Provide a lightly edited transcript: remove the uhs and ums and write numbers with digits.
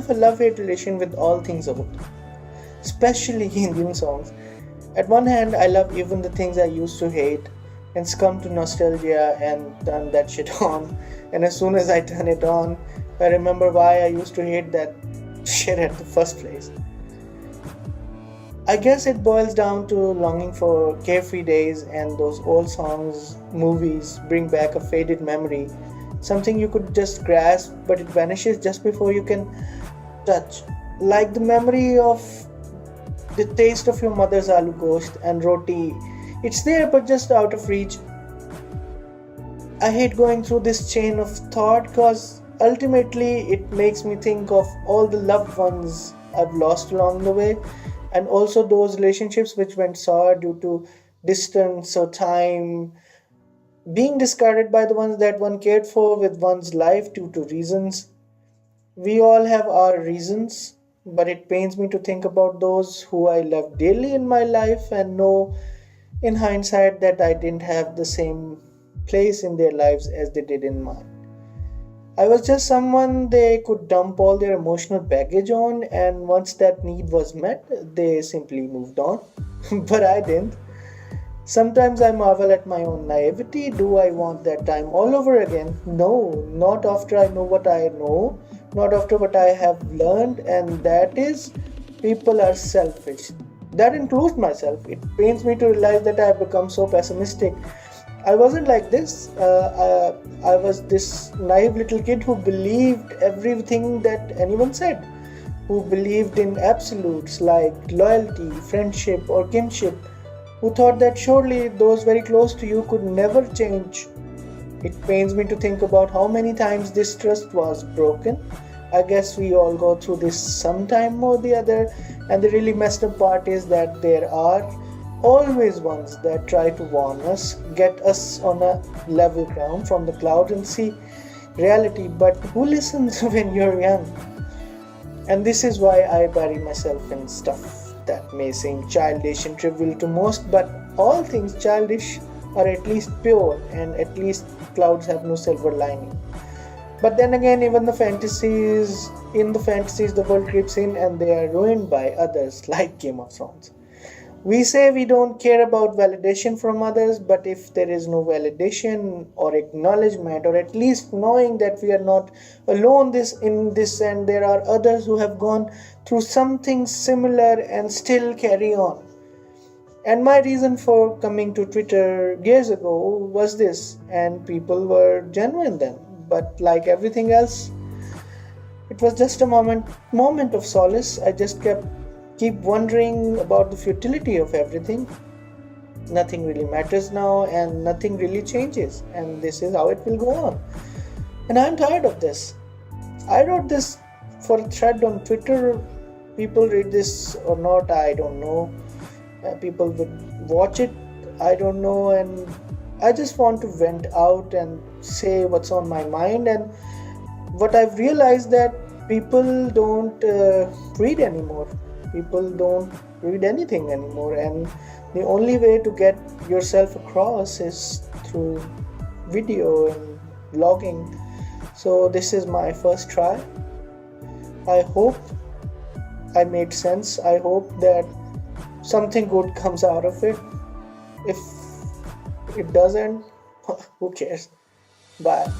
of a love-hate relation with all things old, especially Indian songs. At one hand, I love even the things I used to hate and succumb to nostalgia and turn that shit on. And as soon as I turn it on, I remember why I used to hate that shit at the first place. I guess it boils down to longing for carefree days, and those old songs, movies bring back a faded memory, something you could just grasp, but it vanishes just before you can touch. Like the memory of the taste of your mother's aloo gosht and roti. It's there but just out of reach. I hate going through this chain of thought because ultimately it makes me think of all the loved ones I've lost along the way, and also those relationships which went sour due to distance or time being discarded by the ones that one cared for with one's life due to reasons. We all have our reasons, but it pains me to think about those who I love dearly in my life and know in hindsight that I didn't have the same place in their lives as they did in mine. I was just someone they could dump all their emotional baggage on, and once that need was met, they simply moved on. But I didn't. Sometimes I marvel at my own naivety. Do I want that time all over again? No, not after I know what I know, not after what I have learned, and that is, people are selfish. That includes myself. It pains me to realize that I have become so pessimistic. I wasn't like this. I was this naive little kid who believed everything that anyone said, who believed in absolutes like loyalty, friendship, or kinship, who thought that surely those very close to you could never change. It pains me to think about how many times this trust was broken. I guess we all go through this sometime or the other, and the really messed up part is that there are always ones that try to warn us, get us on a level ground from the cloud and see reality. But who listens when you're young? And this is why I bury myself in stuff that may seem childish and trivial to most, but all things childish are at least pure, and at least clouds have no silver lining. But then again, even in the fantasies, the world creeps in and they are ruined by others, like Game of Thrones. We say we don't care about validation from others, but if there is no validation or acknowledgement, or at least knowing that we are not alone in this and there are others who have gone through something similar and still carry on. And my reason for coming to Twitter years ago was this, and people were genuine then. But like everything else, it was just a moment of solace. I just keep wondering about the futility of everything. Nothing really matters now and nothing really changes, and this is how it will go on. And I'm tired of this. I wrote this for a thread on Twitter. People read this or not, I don't know. People would watch it, I don't know. And I just want to vent out and say what's on my mind. And what I've realized that people don't read anymore. People don't read anything anymore, and the only way to get yourself across is through video and blogging. So this is my first try. I hope I made sense. I hope that something good comes out of it. If it doesn't, who cares? Bye.